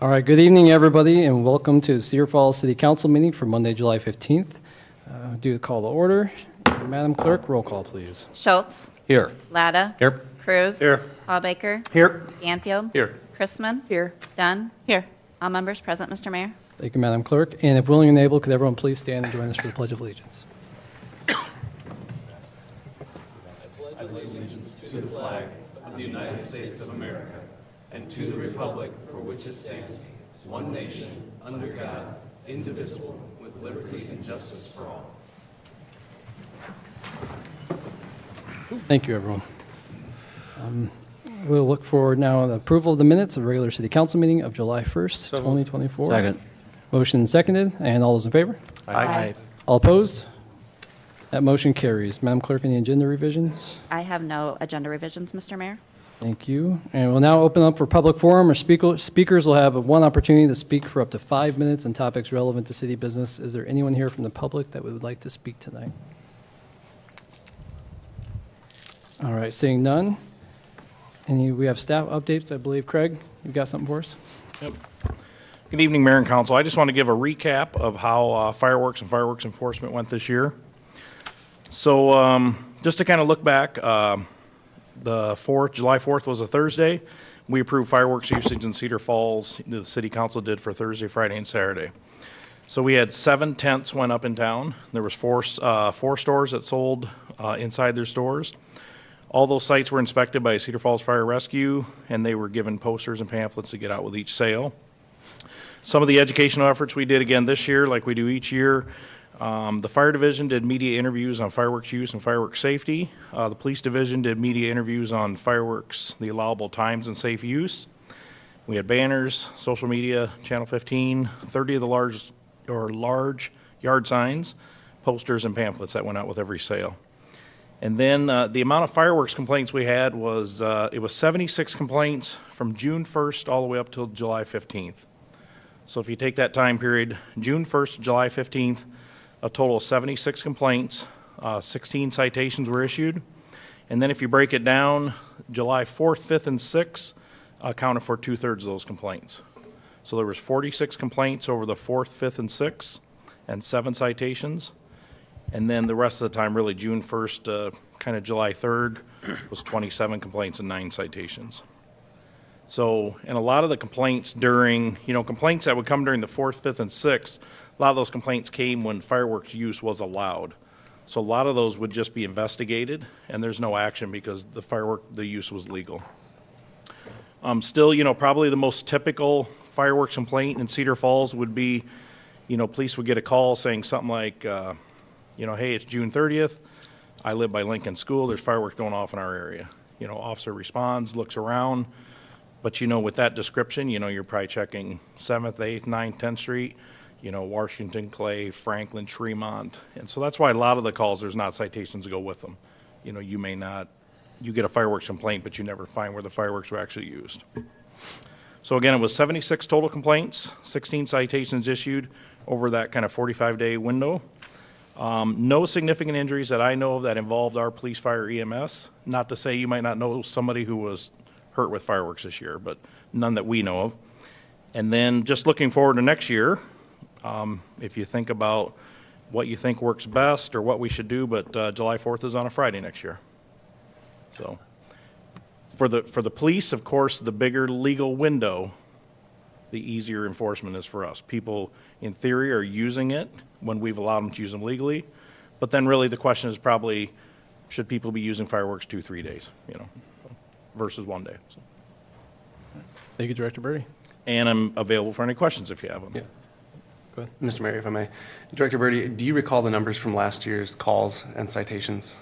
All right, good evening, everybody, and welcome to Cedar Falls City Council meeting for Monday, July 15th. Do a call to order. Madam Clerk, roll call, please. Schultz. Here. Latta. Here. Cruz. Here. Hallbaker. Here. Ganfield. Here. Chrisman. Here. Dunn. Here. All members present, Mr. Mayor. Thank you, Madam Clerk. And if willing and able, could everyone please stand and join us for the Pledge of Allegiance? Allegiance to the flag of the United States of America and to the republic for which it stands, one nation, under God, indivisible, with liberty and justice for all. Thank you, everyone. We'll look for now the approval of the minutes of the regular City Council meeting of July 1st, 2024. Second. Motion seconded, and all those in favor? Aye. All opposed? That motion carries. Madam Clerk, any agenda revisions? I have no agenda revisions, Mr. Mayor. Thank you. And we'll now open up for public forum. Our speakers will have one opportunity to speak for up to 5 minutes on topics relevant to city business. Is there anyone here from the public that would like to speak tonight? All right, seeing none. We have staff updates, I believe. Craig, you've got something for us? Yep. Good evening, Mayor and Council. I just want to give a recap of how fireworks and fireworks enforcement went this year. So just to kind of look back, July 4th was a Thursday. We approved fireworks usage in Cedar Falls. The City Council did for Thursday, Friday, and Saturday. So we had 7 tents went up in town. There was four stores that sold inside their stores. All those sites were inspected by Cedar Falls Fire Rescue, and they were given posters and pamphlets to get out with each sale. Some of the educational efforts we did again this year, like we do each year, the fire division did media interviews on fireworks use and fireworks safety. The police division did media interviews on fireworks, the allowable times and safe use. We had banners, social media, Channel 15, 30 of the large yard signs, posters, and pamphlets that went out with every sale. And then the amount of fireworks complaints we had was, it was 76 complaints from June 1st all the way up till July 15th. So if you take that time period, June 1st to July 15th, a total of 76 complaints, 16 citations were issued. And then if you break it down, July 4th, 5th, and 6th accounted for 2/3 of those complaints. So there was 46 complaints over the 4th, 5th, and 6th, and 7 citations. And then the rest of the time, really June 1st to kind of July 3rd, was 27 complaints and 9 citations. So, and a lot of the complaints complaints that would come during the 4th, 5th, and 6th, a lot of those complaints came when fireworks use was allowed. So a lot of those would just be investigated, and there's no action because the use was legal. Still, probably the most typical fireworks complaint in Cedar Falls would be, police would get a call saying something like, hey, it's June 30th. I live by Lincoln School. There's fireworks going off in our area. Officer responds, looks around. But, with that description, you're probably checking 7th, 8th, 9th, 10th Street, Washington, Clay, Franklin, Tremont. And so that's why a lot of the calls, there's not citations to go with them. You get a fireworks complaint, but you never find where the fireworks were actually used. So again, it was 76 total complaints, 16 citations issued over that kind of 45-day window. No significant injuries that I know of that involved our police, fire, EMS. Not to say you might not know somebody who was hurt with fireworks this year, but none that we know of. And then just looking forward to next year, if you think about what you think works best or what we should do, but July 4th is on a Friday next year. So for the police, of course, the bigger legal window, the easier enforcement is for us. People, in theory, are using it when we've allowed them to use them legally. But then really the question is probably, should people be using fireworks 2-3 days, versus 1 day? So. Thank you, Director Birdie. And I'm available for any questions if you have them. Yeah. Go ahead. Mr. Mayor, if I may. Director Birdie, do you recall the numbers from last year's calls and citations?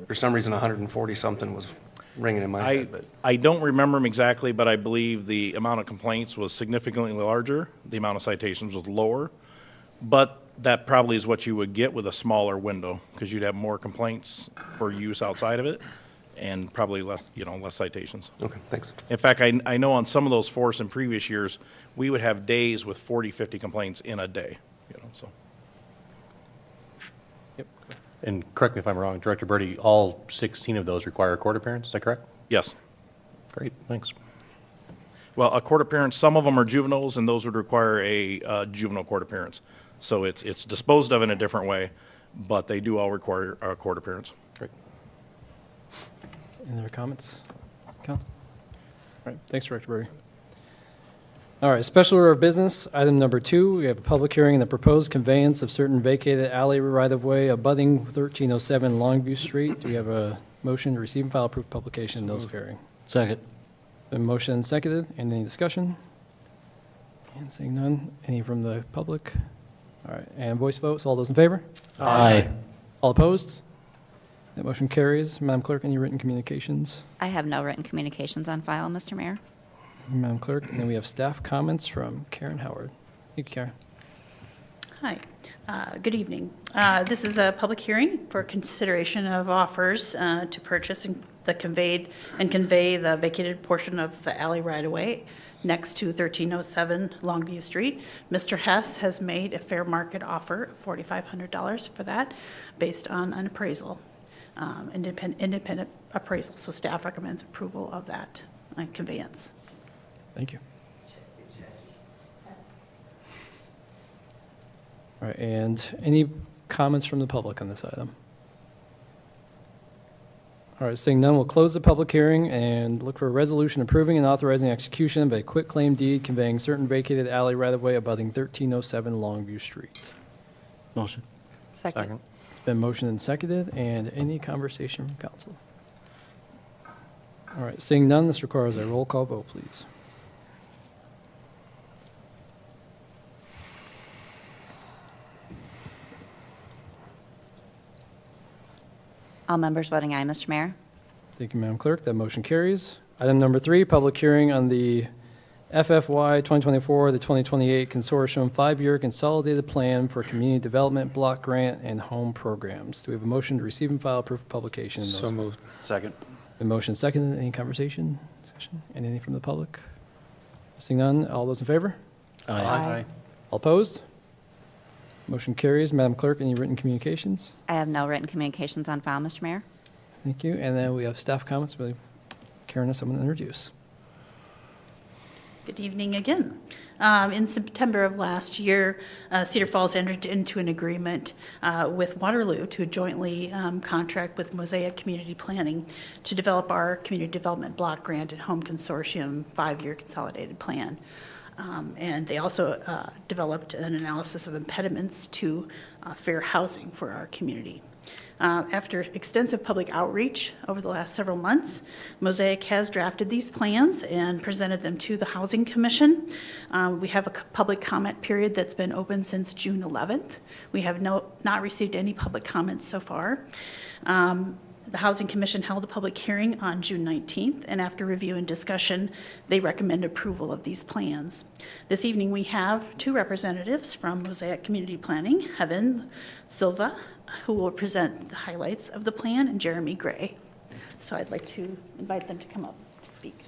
For some reason, 140-something was ringing in my head. But I don't remember them exactly, but I believe the amount of complaints was significantly larger. The amount of citations was lower. But that probably is what you would get with a smaller window, because you'd have more complaints for use outside of it and probably less citations. Okay, thanks. In fact, I know on some of those force in previous years, we would have days with 40, 50 complaints in a day, so. Yep. And correct me if I'm wrong, Director Birdie, all 16 of those require a court appearance, is that correct? Yes. Great, thanks. Well, a court appearance, some of them are juveniles, and those would require a juvenile court appearance. So it's disposed of in a different way, but they do all require a court appearance. Great. Any other comments? Council? All right, thanks, Director Burry. All right, special order of business, item number 2, we have a public hearing on the proposed conveyance of certain vacated alley right-of-way abutting 1307 Longview Street. Do we have a motion to receive and file approved publication, notice of hearing? Second. Been motion and seconded. Any discussion? And seeing none. Any from the public? All right, and voice votes. All those in favor? Aye. All opposed? That motion carries. Madam Clerk, any written communications? I have no written communications on file, Mr. Mayor. Madam Clerk, and then we have staff comments from Karen Howard. Thank you, Karen. Hi, good evening. This is a public hearing for consideration of offers to purchase the convey the vacated portion of the alley right-of-way next to 1307 Longview Street. Mr. Hess has made a fair market offer of $4,500 for that based on an appraisal, independent appraisal. So staff recommends approval of that conveyance. Thank you. All right, and any comments from the public on this item? All right, seeing none, we'll close the public hearing and look for a resolution approving and authorizing execution of a quitclaim deed conveying certain vacated alley right-of-way abutting 1307 Longview Street. Motion. Second. It's been motioned and seconded, and any conversation from council? All right, seeing none, this requires a roll call vote, please. All members voting aye, Mr. Mayor. Thank you, Madam Clerk. That motion carries. Item number 3, public hearing on the FFY 2024 to 2028 Consortium 5-year consolidated plan for community development, block grant, and home programs. Do we have a motion to receive and file proof of publication? So moved. Second. The motion seconded. Any conversation, discussion, and any from the public? Seeing none, all those in favor? Aye. All opposed? Motion carries. Madam Clerk, any written communications? I have no written communications on file, Mr. Mayor. Thank you. And then we have staff comments. Will Karen has someone to introduce? Good evening again. In September of last year, Cedar Falls entered into an agreement with Waterloo to jointly contract with Mosaic Community Planning to develop our community development block grant and home consortium 5-year consolidated plan. And they also developed an analysis of impediments to fair housing for our community. After extensive public outreach over the last several months, Mosaic has drafted these plans and presented them to the Housing Commission. We have a public comment period that's been open since June 11th. We have not received any public comments so far. The Housing Commission held a public hearing on June 19th, and after review and discussion, they recommend approval of these plans. This evening, we have 2 representatives from Mosaic Community Planning, Heaven Silva, who will present the highlights of the plan, and Jeremy Gray. So I'd like to invite them to come up to speak.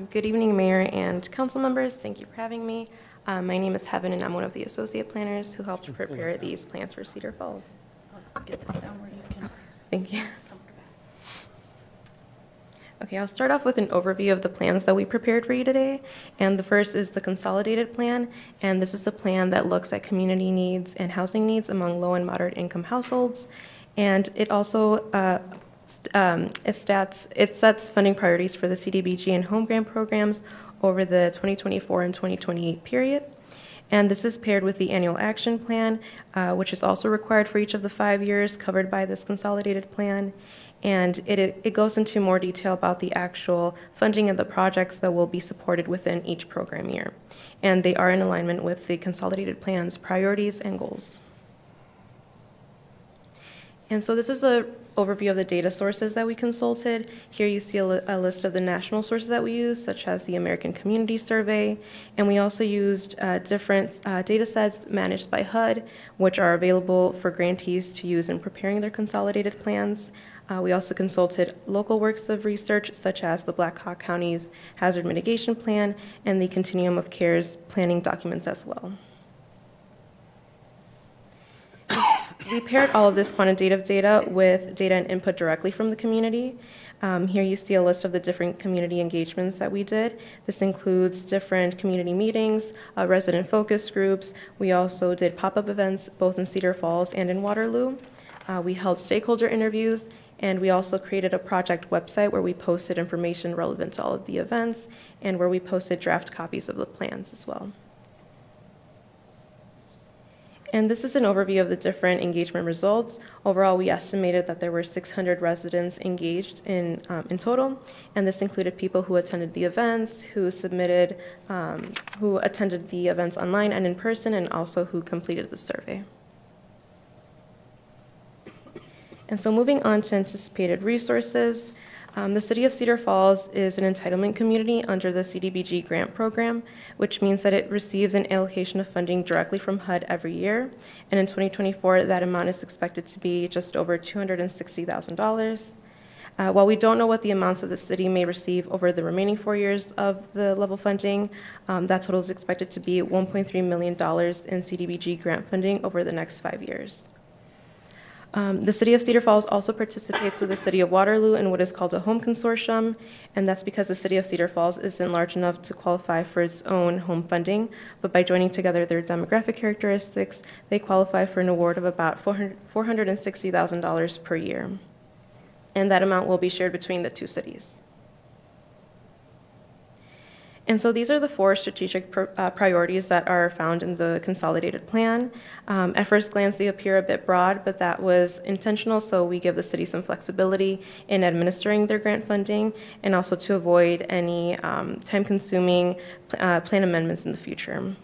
Good evening, Mayor and council members. Thank you for having me. My name is Heaven, and I'm one of the associate planners who helped prepare these plans for Cedar Falls. I'll get this down where you can. Thank you. Okay, I'll start off with an overview of the plans that we prepared for you today. And the first is the consolidated plan. And this is a plan that looks at community needs and housing needs among low and moderate income households. And it also it sets funding priorities for the CDBG and home grant programs over the 2024 and 2028 period. And this is paired with the annual action plan, which is also required for each of the 5 years covered by this consolidated plan. And it goes into more detail about the actual funding of the projects that will be supported within each program year. And they are in alignment with the consolidated plan's priorities and goals. And so this is an overview of the data sources that we consulted. Here you see a list of the national sources that we use, such as the American Community Survey. And we also used different data sets managed by HUD, which are available for grantees to use in preparing their consolidated plans. We also consulted local works of research, such as the Black Hawk County's Hazard Mitigation Plan and the Continuum of Care's planning documents as well. We paired all of this quantitative data with data and input directly from the community. Here you see a list of the different community engagements that we did. This includes different community meetings, resident focus groups. We also did pop-up events both in Cedar Falls and in Waterloo. We held stakeholder interviews, and we also created a project website where we posted information relevant to all of the events and where we posted draft copies of the plans as well. And this is an overview of the different engagement results. Overall, we estimated that there were 600 residents engaged in total, and this included people who attended the events, who attended the events online and in person, and also who completed the survey. And so moving on to anticipated resources, the City of Cedar Falls is an entitlement community under the CDBG grant program, which means that it receives an allocation of funding directly from HUD every year. And in 2024, that amount is expected to be just over $260,000. While we don't know what the amounts of the city may receive over the remaining 4 years of the level funding, that total is expected to be $1.3 million in CDBG grant funding over the next 5 years. The City of Cedar Falls also participates with the City of Waterloo in what is called a home consortium, and that's because the City of Cedar Falls isn't large enough to qualify for its own home funding, but by joining together their demographic characteristics, they qualify for an award of about $460,000 per year. And that amount will be shared between the two cities. And so these are the 4 strategic priorities that are found in the consolidated plan. At first glance, they appear a bit broad, but that was intentional, so we give the city some flexibility in administering their grant funding and also to avoid any time-consuming plan amendments in the future.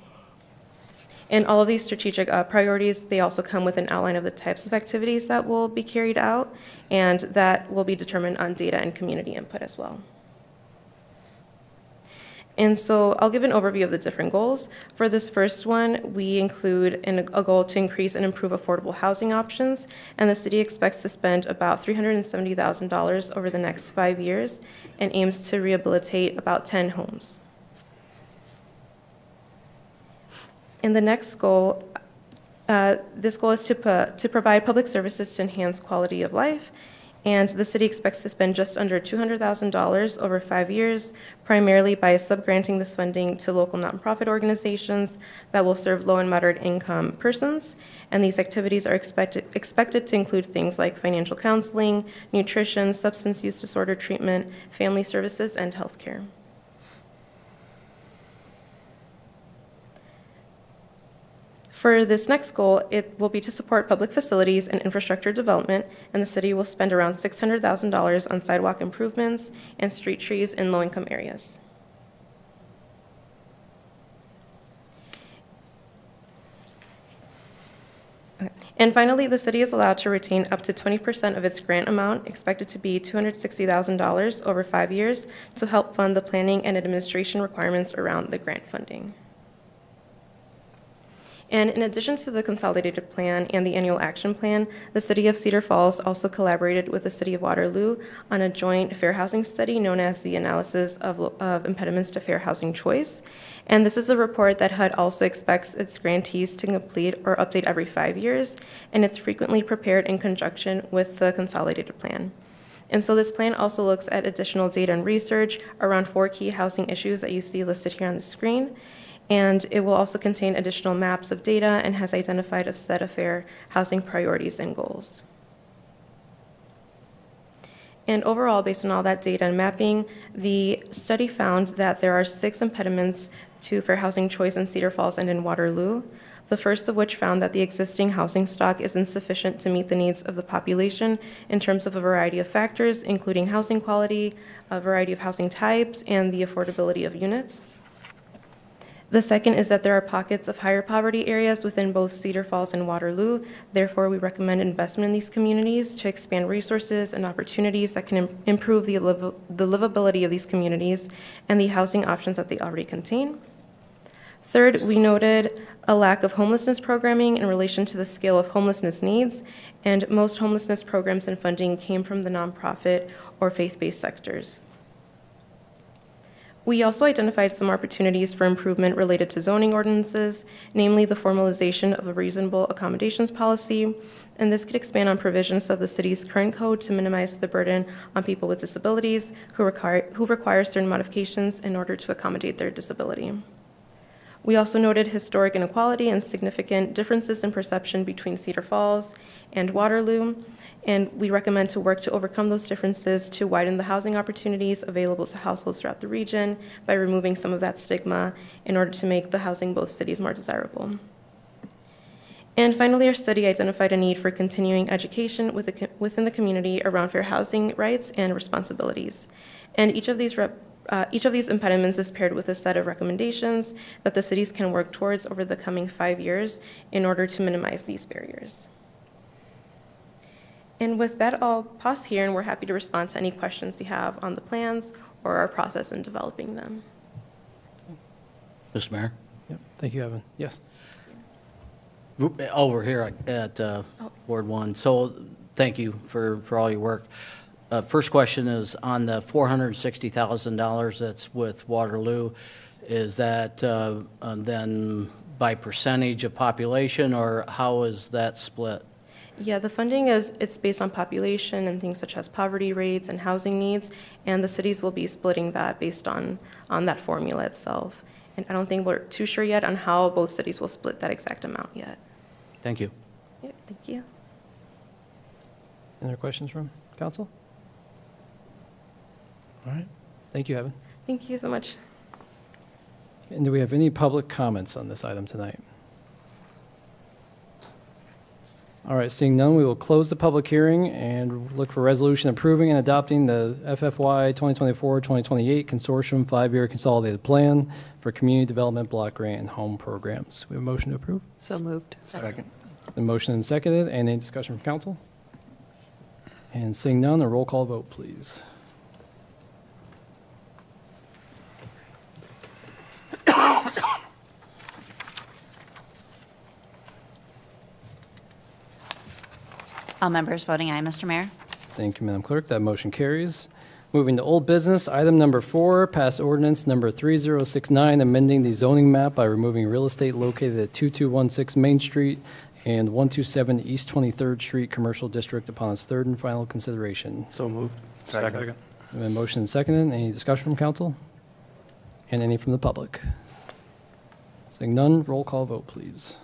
And all of these strategic priorities, they also come with an outline of the types of activities that will be carried out, and that will be determined on data and community input as well. And so I'll give an overview of the different goals. For this first one, we include a goal to increase and improve affordable housing options, and the city expects to spend about $370,000 over the next 5 years and aims to rehabilitate about 10 homes. And the next goal, this goal is to provide public services to enhance quality of life. And the city expects to spend just under $200,000 over 5 years, primarily by subgranting this funding to local nonprofit organizations that will serve low and moderate income persons. And these activities are expected to include things like financial counseling, nutrition, substance use disorder treatment, family services, and healthcare. For this next goal, it will be to support public facilities and infrastructure development, and the city will spend around $600,000 on sidewalk improvements and street trees in low-income areas. Okay. And finally, the city is allowed to retain up to 20% of its grant amount, expected to be $260,000 over 5 years, to help fund the planning and administration requirements around the grant funding. And in addition to the consolidated plan and the annual action plan, the City of Cedar Falls also collaborated with the City of Waterloo on a joint fair housing study known as the Analysis of Impediments to Fair Housing Choice. And this is a report that HUD also expects its grantees to complete or update every 5 years, and it's frequently prepared in conjunction with the consolidated plan. And so this plan also looks at additional data and research around 4 key housing issues that you see listed here on the screen. And it will also contain additional maps of data and has identified a set of fair housing priorities and goals. And overall, based on all that data and mapping, the study found that there are 6 impediments to fair housing choice in Cedar Falls and in Waterloo. The first of which found that the existing housing stock is insufficient to meet the needs of the population in terms of a variety of factors, including housing quality, a variety of housing types, and the affordability of units. The second is that there are pockets of higher poverty areas within both Cedar Falls and Waterloo. Therefore, we recommend investment in these communities to expand resources and opportunities that can improve the livability of these communities and the housing options that they already contain. Third, we noted a lack of homelessness programming in relation to the scale of homelessness needs, and most homelessness programs and funding came from the nonprofit or faith-based sectors. We also identified some opportunities for improvement related to zoning ordinances, namely the formalization of a reasonable accommodations policy, and this could expand on provisions of the city's current code to minimize the burden on people with disabilities who require certain modifications in order to accommodate their disability. We also noted historic inequality and significant differences in perception between Cedar Falls and Waterloo, and we recommend to work to overcome those differences to widen the housing opportunities available to households throughout the region by removing some of that stigma in order to make the housing in both cities more desirable. And finally, our study identified a need for continuing education within the community around fair housing rights and responsibilities. And each of these impediments is paired with a set of recommendations that the cities can work towards over the coming 5 years in order to minimize these barriers. And with that, I'll pause here, and we're happy to respond to any questions you have on the plans or our process in developing them. Mr. Mayor? Yep. Thank you, Evan. Yes. Over here at Ward 1. So thank you for all your work. First question is on the $460,000 that's with Waterloo. Is that then by percentage of population, or how is that split? Yeah, the funding it's based on population and things such as poverty rates and housing needs, and the cities will be splitting that based on that formula itself. And I don't think we're too sure yet on how both cities will split that exact amount yet. Thank you. Yep, thank you. Any other questions from council? All right. Thank you, Evan. Thank you so much. And do we have any public comments on this item tonight? All right, seeing none, we will close the public hearing and look for resolution approving and adopting the FFY 2024-2028 Consortium 5-Year Consolidated Plan for Community Development Block Grant and Home Programs. We have a motion to approve? So moved. Second. The motion and seconded. And any discussion from council? And seeing none, a roll call vote, please. All members voting aye, Mr. Mayor. Thank you, Madam Clerk. That motion carries. Moving to old business, item number 4, pass ordinance number 3069, amending the zoning map by removing real estate located at 2216 Main Street and 127 East 23rd Street Commercial District upon its third and final consideration. So moved. Second. We have a motion and seconded. Any discussion from council? And any from the public? Seeing none, roll call vote, please.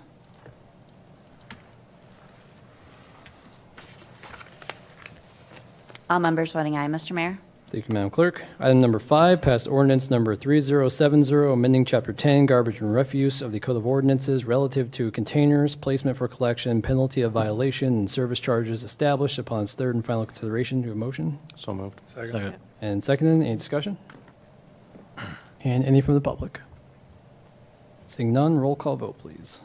All members voting aye, Mr. Mayor. Thank you, Madam Clerk. Item number 5, pass ordinance number 3070, amending Chapter 10, Garbage and Refuse of the Code of Ordinances relative to containers, placement for collection, penalty of violation, and service charges established upon its third and final consideration. Do a motion? So moved. Second. And seconded. Any discussion? And any from the public? Seeing none, roll call vote, please.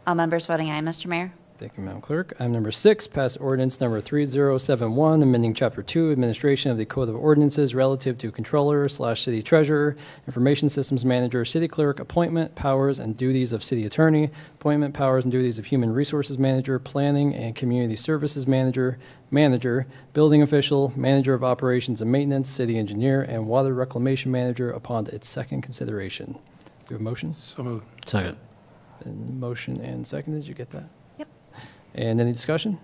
All members voting aye, Mr. Mayor. Thank you, Madam Clerk. Item number 6, pass ordinance number 3071, amending Chapter 2, Administration of the Code of Ordinances relative to Controller/City Treasurer, Information Systems Manager, City Clerk, appointment, powers, and duties of City Attorney, appointment, powers, and duties of Human Resources Manager, Planning and Community Services Manager, Building Official, Manager of Operations and Maintenance, City Engineer, and Water Reclamation Manager upon its second consideration. Do you have a motion? So moved. Second. And motion and seconded. Did you get that? Yep. And any discussion?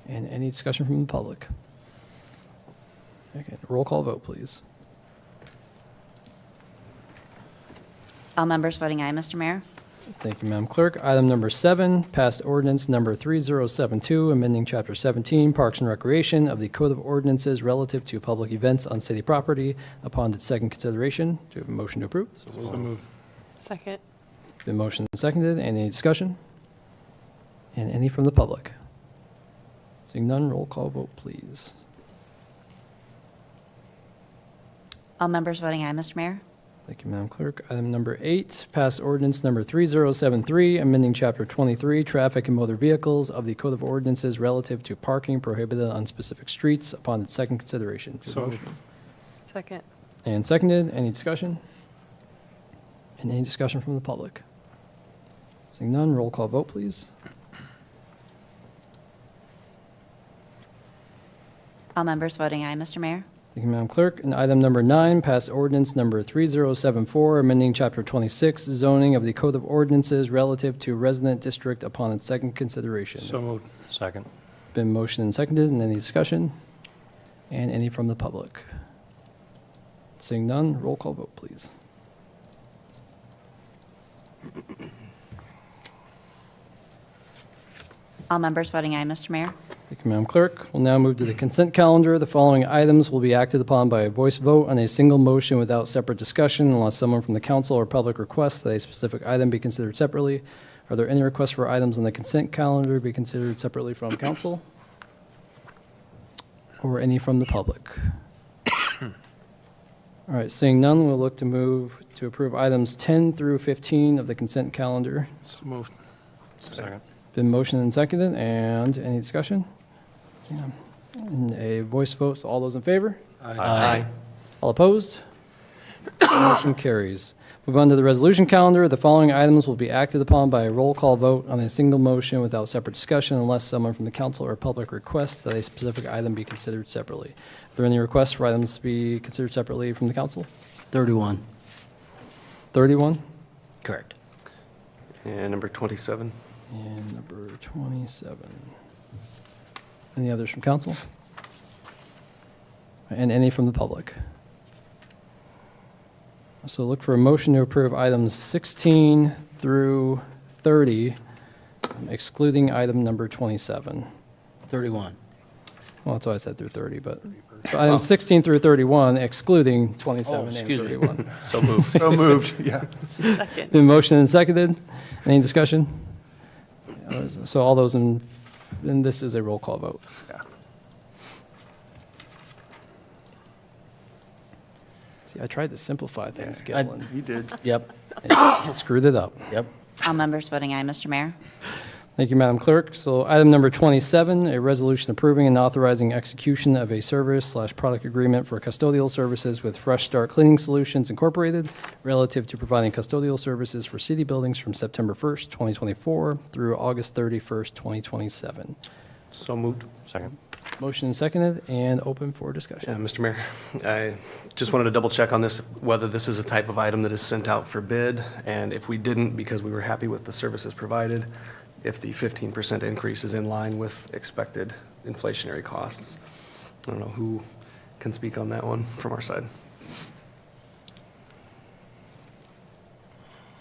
And any discussion from the public? Okay, roll call vote, please. All members voting aye, Mr. Mayor. Thank you, Madam Clerk. Item number 7, passed ordinance number 3072, amending Chapter 17, Parks and Recreation of the Code of Ordinances relative to public events on city property upon its second consideration. Do you have a motion to approve? So moved. Second. Been motioned and seconded. Any discussion? And any from the public? Seeing none, roll call vote, please. All members voting aye, Mr. Mayor. Thank you, Madam Clerk. Item number 8, pass ordinance number 3073, amending Chapter 23, Traffic and Motor Vehicles of the Code of Ordinances relative to parking prohibited on specific streets upon its second consideration. So moved. Second. And seconded. Any discussion? And any discussion from the public? Seeing none, roll call vote, please. All members voting aye, Mr. Mayor. Thank you, Madam Clerk. And item number 9, pass ordinance number 3074, amending Chapter 26, zoning of the Code of Ordinances relative to resident district upon its second consideration. So moved. Second. Been motioned and seconded, and any discussion? And any from the public? Seeing none, roll call vote, please. All members voting aye, Mr. Mayor. Thank you, Madam Clerk. We'll now move to the consent calendar. The following items will be acted upon by a voice vote on a single motion without separate discussion unless someone from the council or public requests that a specific item be considered separately. Are there any requests for items on the consent calendar be considered separately from council? Or any from the public? All right, seeing none, we'll look to move to approve items 10 through 15 of the consent calendar. So moved. Second. Been motioned and seconded, and any discussion? Yeah. And a voice vote, so all those in favor? Aye. All opposed? Motion carries. Move on to the resolution calendar. The following items will be acted upon by a roll call vote on a single motion without separate discussion unless someone from the council or public requests that a specific item be considered separately. Are there any requests for items to be considered separately from the council? 31. 31 Correct. And number 27. and number 27. Any others from council? And any from the public? So look for a motion to approve items 16 through 30, excluding item number 27. 31. Well, that's why I said through 30, but items 16 through 31, excluding 27 and excuse me. 31. So moved. So moved, yeah. Second. Been motioned and seconded. Any discussion? So all those in, and this is a roll call vote. Yeah. See, I tried to simplify things, Gillen. You did. Yep, Screwed it up. yep. All members voting aye, Mr. Mayor. Thank you, Madam Clerk. So item number 27, a resolution approving and authorizing execution of a service/product agreement for custodial services with Fresh Start Cleaning Solutions Incorporated relative to providing custodial services for city buildings from September 1st, 2024 through August 31st, 2027. So moved. Second. Motion and seconded and open for Yeah, discussion. Mr. Mayor, I just wanted to double check on this, whether this is a type of item that is sent out for bid, and if we didn't, because we were happy with the services provided, if the 15% increase is in line with expected inflationary costs. I don't know who can speak on that one from our side.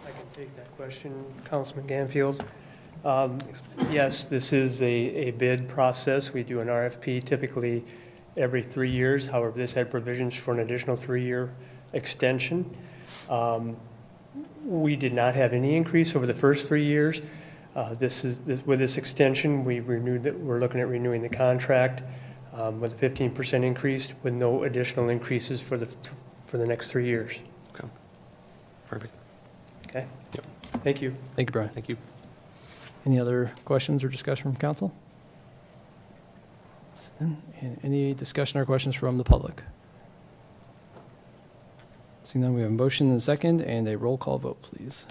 I can take that question, Councilman Ganfield. Yes, this is a bid process. We do an RFP typically every 3 years. However, this had provisions for an additional 3-year extension. We did not have any increase over the first 3 years. With this extension, we're looking at renewing the contract with a 15% increase with no additional increases for the next 3 years. Okay. Perfect. Okay? Yep. Thank you. Thank you, Brian. Thank you. Any other questions or discussion from council? And any discussion or questions from the public? Seeing none, we have a motion and a second and a roll call vote, please.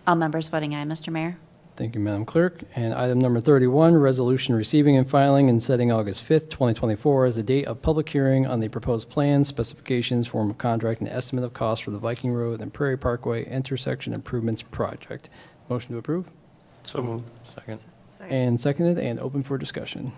All members voting aye, Mr. Mayor. Thank you, Madam Clerk. And item number 31, resolution receiving and filing and setting August 5th, 2024 as the date of public hearing on the proposed plans, specifications, form of contract, and estimate of cost for the Viking Road and Prairie Parkway intersection improvements project. Motion to approve? So moved. Second. And seconded and open for discussion.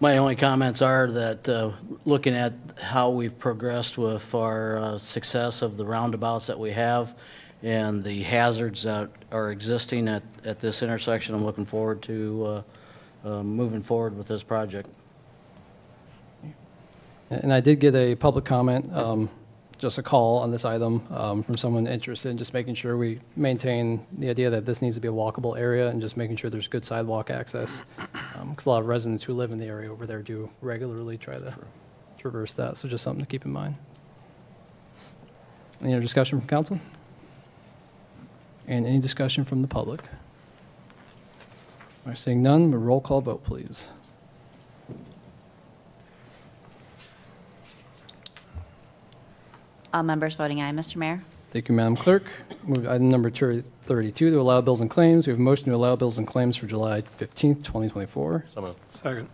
My only comments are that looking at how we've progressed with our success of the roundabouts that we have and the hazards that are existing at this intersection, I'm looking forward to moving forward with this project. And I did get a public comment, just a call on this item from someone interested in just making sure we maintain the idea that this needs to be a walkable area and just making sure there's good sidewalk access. Because a lot of residents who live in the area over there do regularly try to traverse that, so just something to keep in mind. Any other discussion from council? And any discussion from the public? All right, seeing none, a roll call vote, please. All members voting aye, Mr. Mayor. Thank you, Madam Clerk. Move to item number 32, to allow bills and claims. We have a motion to allow bills and claims for July 15th, 2024. So moved. Second.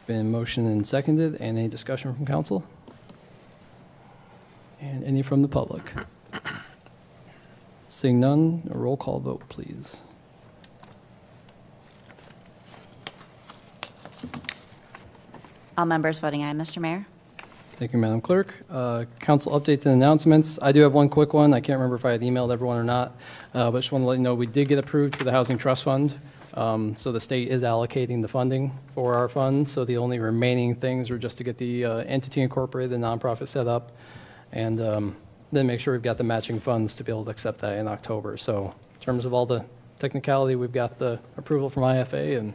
Been motioned and seconded. And any discussion from council? And any from the public? Seeing none, a roll call vote, please. All members voting aye, Mr. Mayor. Thank you, Madam Clerk. Council updates and announcements. I do have one quick one. I can't remember if I had emailed everyone or not, but just want to let you know we did get approved for the Housing Trust Fund. So the state is allocating the funding for our fund. So the only remaining things are just to get the entity incorporated, the nonprofit set up, and then make sure we've got the matching funds to be able to accept that in October. So in terms of all the technicality, we've got the approval from IFA, and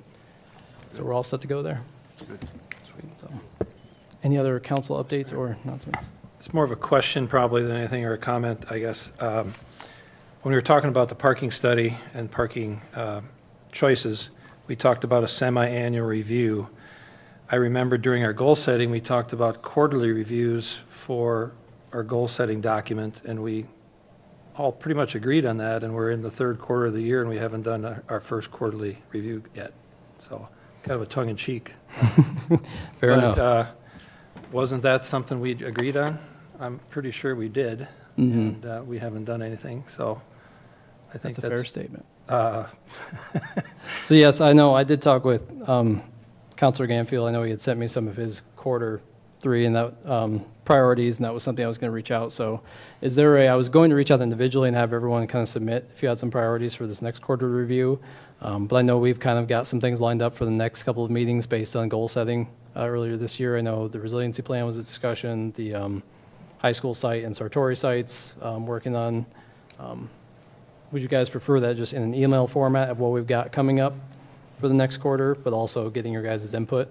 so we're all set to go there. Good. Sweet. So, any other council updates or announcements? It's more of a question probably than anything, or a comment, I guess. When we were talking about the parking study and parking choices, we talked about a semi-annual review. I remember during our goal setting, we talked about quarterly reviews for our goal-setting document, and we all pretty much agreed on that, and we're in the third quarter of the year, and we haven't done our first quarterly review yet. So kind of a tongue-in-cheek. Fair enough. Wasn't that something we agreed on? I'm pretty sure we did, and we haven't done anything, so I think That's a fair statement. Uh, So yes, I know, I did talk with Councilor Ganfield. I know he had sent me some of his quarter 3 and that priorities, and that was something I was going to reach out. So is there I was going to reach out individually and have everyone kind of submit if you had some priorities for this next quarter review. But I know we've kind of got some things lined up for the next couple of meetings based on goal setting earlier this year. I know the resiliency plan was a discussion, the high school site and Sartori sites working on. Would you guys prefer that just in an email format of what we've got coming up for the next quarter, but also getting your guys' input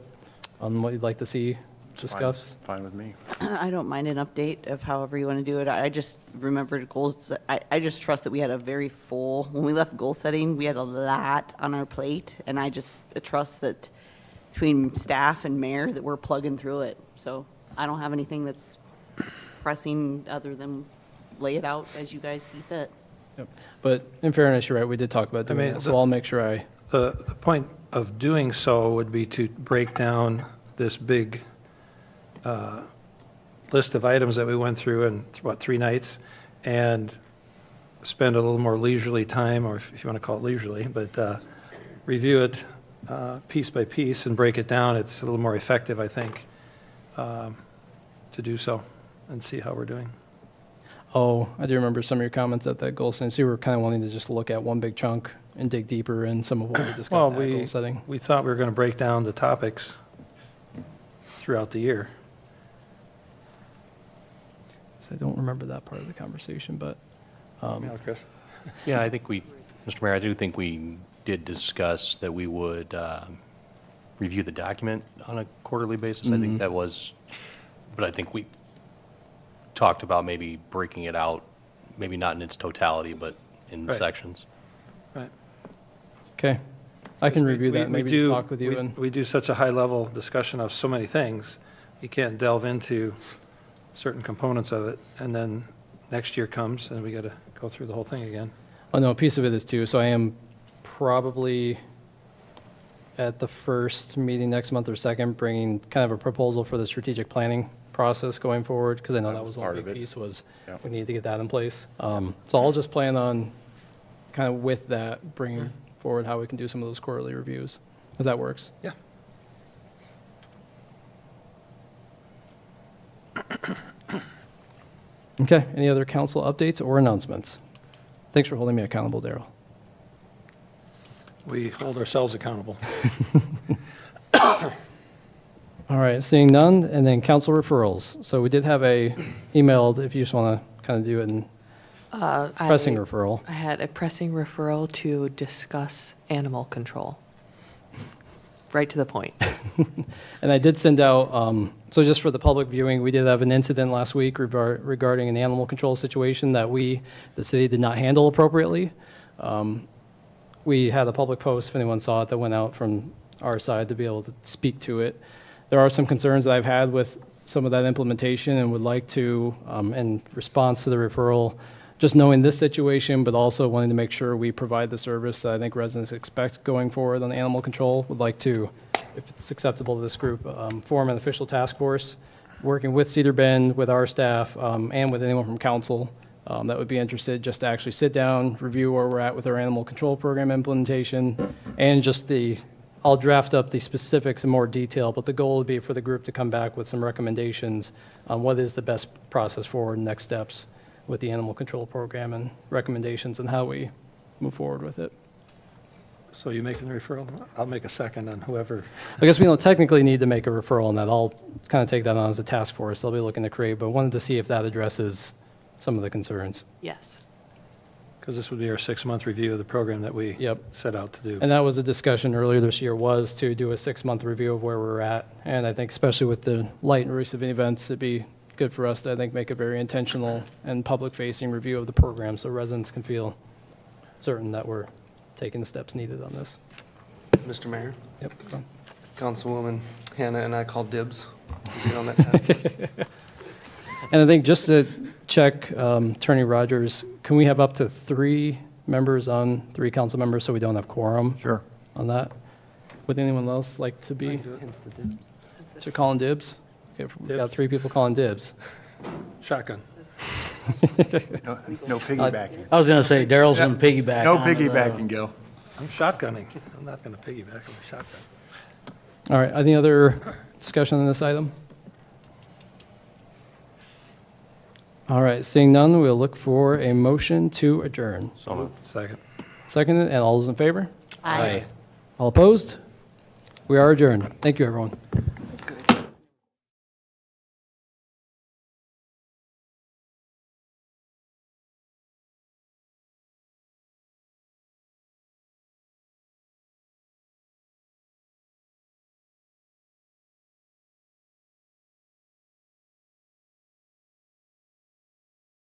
on what you'd like to see discussed? Fine with me. I don't mind an update of however you want to do it. I just remembered goals. I just trust that we had a very full, when we left goal setting, we had a lot on our plate, and I just trust that between staff and mayor that we're plugging through it. So I don't have anything that's pressing other than lay it out as you guys see fit. Yep. But in fairness, you're right, we did talk about doing that, so I'll make sure the point of doing so would be to break down this big list of items that we went through in, 3 nights, and spend a little more leisurely time, or if you want to call it leisurely, but review it piece by piece and break it down. It's a little more effective, I think, to do so and see how we're doing. Oh, I do remember some of your comments at that goal setting. So you were kind of wanting to just look at one big chunk and dig deeper in some of what we discussed Well, at goal setting. we thought we were going to break down the topics throughout the year. So I don't remember that part of the conversation, but Chris? Yeah, I think Mr. Mayor, I do think we did discuss that we would review the document on a quarterly basis. I think that was, but I think we talked about maybe breaking it out, maybe not in its totality, but in Right. sections. Right. okay. I can We- review we- that, we maybe do- just talk with you we- and, We do such a high-level discussion of so many things, you can't delve into certain components of it, and then next year comes, and we got to go through the whole thing again. oh no, a piece of it is too, so I am probably at the first meeting next month or second, bringing kind of a proposal for the strategic planning process going forward, because I know that was one Part of big it. piece was Yeah. we need to get that in place. So I'll just plan on kind of with that, bringing forward how we can do some of those quarterly reviews, if that works. Yeah. Okay, any other council updates or announcements? Thanks for holding me accountable, Daryl. We hold ourselves accountable. All right, seeing none, and then council referrals. So we did have emailed, if you just want to kind of do it in pressing referral. I had a pressing referral to discuss animal control. Right to the point. And I did send out, so just for the public viewing, we did have an incident last week regarding an animal control situation that the city did not handle appropriately. We had a public post, if anyone saw it, that went out from our side to be able to speak to it. There are some concerns that I've had with some of that implementation and would like to, in response to the referral, just knowing this situation, but also wanting to make sure we provide the service that I think residents expect going forward on animal control, would like to, if it's acceptable to this group, form an official task force, working with Cedar Bend, with our staff, and with anyone from council that would be interested, just to actually sit down, review where we're at with our animal control program implementation, and just I'll draft up the specifics in more detail, but the goal would be for the group to come back with some recommendations on what is the best process forward, next steps with the animal control program, and recommendations on how we move forward with it. So you making the referral? I'll make a second on whoever. I guess we don't technically need to make a referral on that. I'll kind of take that on as a task force they'll be looking to create, but wanted to see if that addresses some of the concerns. Yes. Because this would be our 6-month review of the program that we Yep. set out to do. And that was a discussion earlier this year, was to do a 6-month review of where we're at. And I think especially with the light and recent events, it'd be good for us to, I think, make a very intentional and public-facing review of the program so residents can feel certain that we're taking the steps needed on this. Mr. Mayor, Yep. go on. Councilwoman Hannah and I called dibs. We get on that task force. And I think just to check, Attorney Rogers, can we have up to 3 members on, 3 council members, so we don't have quorum? Sure. On that? Would anyone else like to be? So calling dibs? Okay, we've got Dibs. 3 people calling dibs. Shotgun. No piggybacking. I was going to say, Daryl's going to piggyback. No onto the- piggybacking, Gil. I'm shotgunning. I'm not going to piggyback, I'm a shotgun. All right, any other discussion on this item? All right, seeing none, we'll look for a motion to adjourn. So moved. Second. Seconded, and all those in favor? Aye. All opposed? We are adjourned. Thank you, everyone.